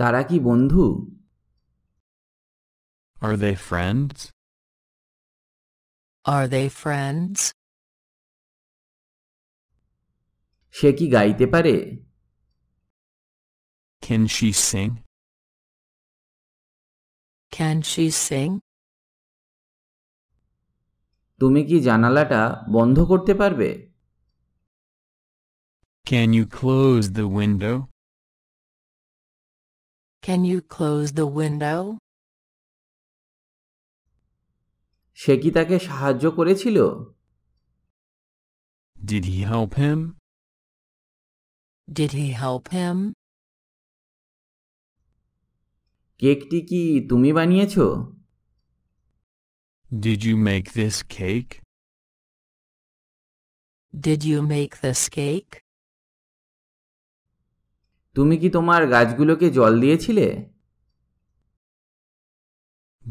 তারা কি বন্ধু? Are they friends? Are they friends? সে কি গাইতে পারে? Can she sing? Can she sing? তুমি কি জানালাটা বন্ধ করতে পারবে? Can you close the window? Can you close the window? সে কি তাকে সাহায্য করেছিল? Did he help him? Did he help him? কেকটি কি তুমি বানিয়েছো? Did you make this cake? Did you make this cake? তুমি কি তোমার গাছগুলোকে জল দিয়েছিলে?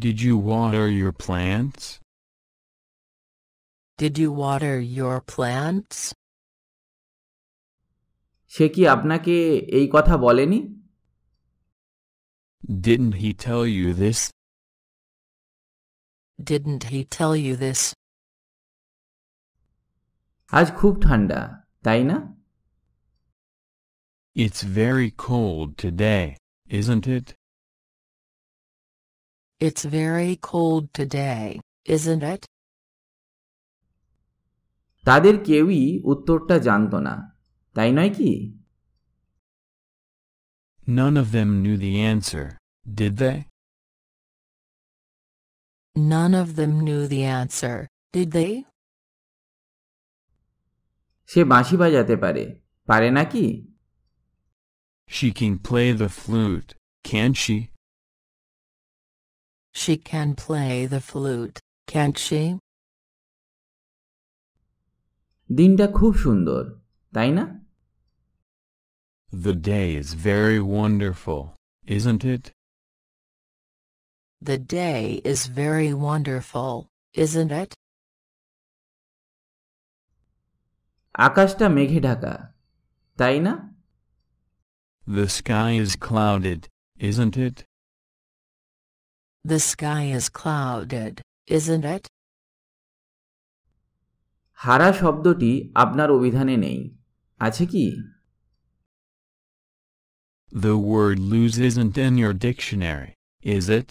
Did you water your plants? Did you water your plants? সে কি আপনাকে এই কথা বলেনি? Didn't he tell you this? Didn't he tell you this? আজ খুব ঠান্ডা, তাই না? It's very cold today, isn't it? It's very cold today, isn't it? তাদের কেউই উত্তরটা জানত না, তাই নয় কি? None of them knew the answer, did they? None of them knew the answer, did they? সে বাঁশি বাজাতে পারে, পারে নাকি? She can play the flute, can't she? She can play the flute, can't she? দিনটা খুব সুন্দর, তাই না? The day is very wonderful, isn't it? The day is very wonderful, isn't it? আকাশটা মেঘে ঢাকা, তাই না? The sky is clouded, isn't it? The sky is clouded, isn't it? হারা শব্দটি আপনার অভিধানে নেই, আছে কি? The word lose isn't in your dictionary, is it?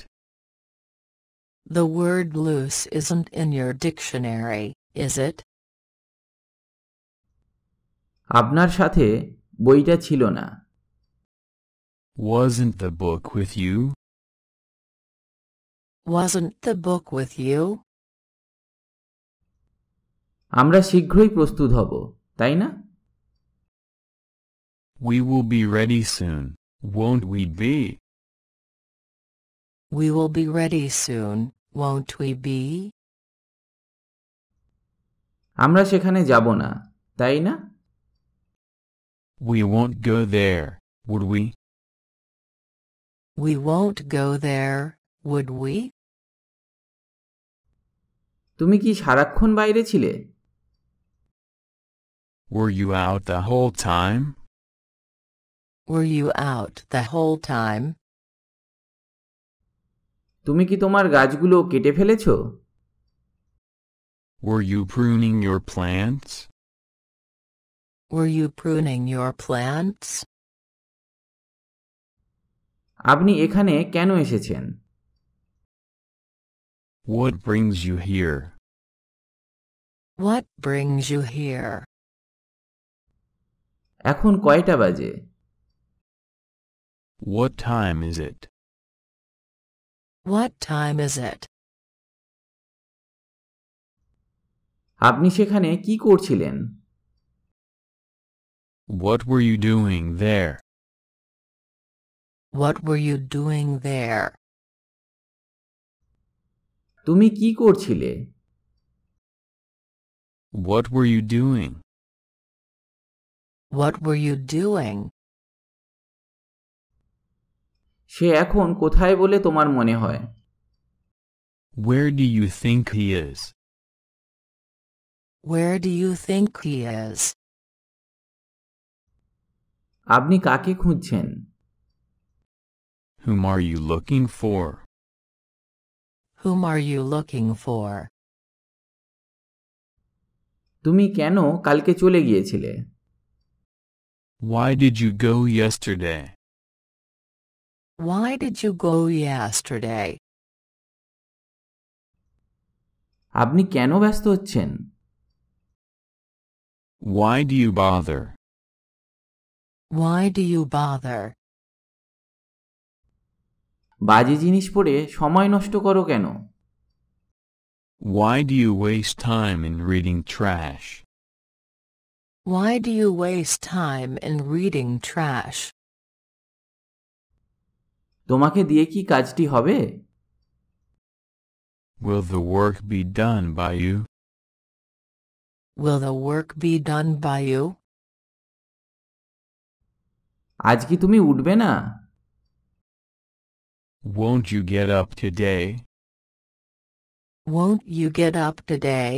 The word loose isn't in your dictionary, is it? আপনার সাথে বইটা ছিল না। Wasn't the book with you? Wasn't the book with you? আমরা শীঘ্রই প্রস্তুত হব, তাই না? We will be ready soon, won't we be? We will be ready soon, won't we be? আমরা সেখানে যাব না, তাই না? We won't go there, would we? We won't go there, would we? তুমি কি সারাক্ষণ বাইরে ছিলে? Were you out the whole time? Were you out the whole time? তুমি কি তোমার গাছগুলো কেটে ফেলেছো? Were you pruning your plants? Were you pruning your plants? আপনি এখানে কেন এসেছেন? What brings you here? What brings you here? এখন কয়টা বাজে? What time is it? What time is it? আপনি সেখানে কি করছিলেন? What were you doing there? What were you doing there? তুমি কি করছিলে? What were you doing? What were you doing? সে এখন কোথায় বলে তোমার মনে হয়? Where do you think he is? Where do you think he is? আপনি কাকে খুঁজছেন? Whom are you looking for? Whom are you looking for? তুমি কেন কালকে চলে গিয়েছিলে? Why did you go yesterday? Why did you go yesterday? আপনি কেন ব্যস্ত হচ্ছেন? Why do you bother? Why do you bother? বাজে জিনিস পড়ে সময় নষ্ট করো কেন? Why do you waste time in reading trash? Why do you waste time in reading trash? তোমাকে দিয়ে কি কাজটি হবে? Will the work be done by you? Will the work be done by you? আজ কি তুমি উঠবে না? Won't you get up today? Won't you get up today?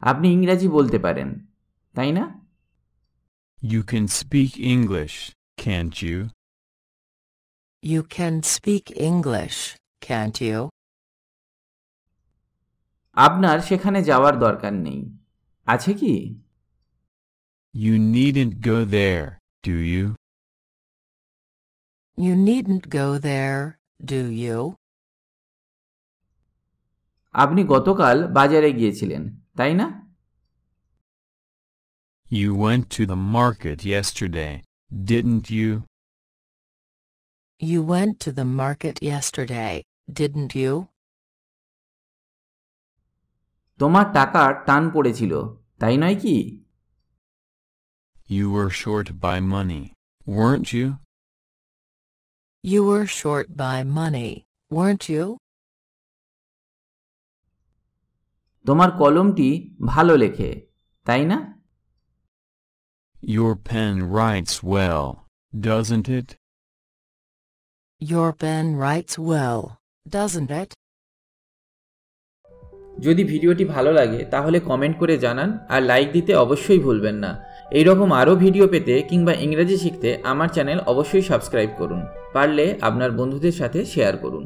আপনি ইংরেজি বলতে পারেন, তাই না? You can speak English, can't you? You can speak English, can't you? আপনার সেখানে যাওয়ার দরকার নেই, আছে কি? You needn't go there, do you? You needn't go there, do you? আপনি গতকাল বাজারে গিয়েছিলেন, তাই না? You went to the market yesterday, didn't you? You went to the market yesterday, didn't you? তোমার টাকার টান পড়েছিল, তাই নয় কি? You were short by money, weren't you? You were short by money, weren't you? তোমার কলমটি ভালো লেখে, তাই না? Your pen writes well, doesn't it? Your pen writes well, doesn't it? যদি ভিডিওটি ভালো লাগে তাহলে কমেন্ট করে জানান আর লাইক দিতে অবশ্যই ভুলবেন না। এই রকম আরও ভিডিও পেতে কিংবা ইংরেজি শিখতে আমার চ্যানেল অবশ্যই সাবস্ক্রাইব করুন, পারলে আপনার বন্ধুদের সাথে শেয়ার করুন।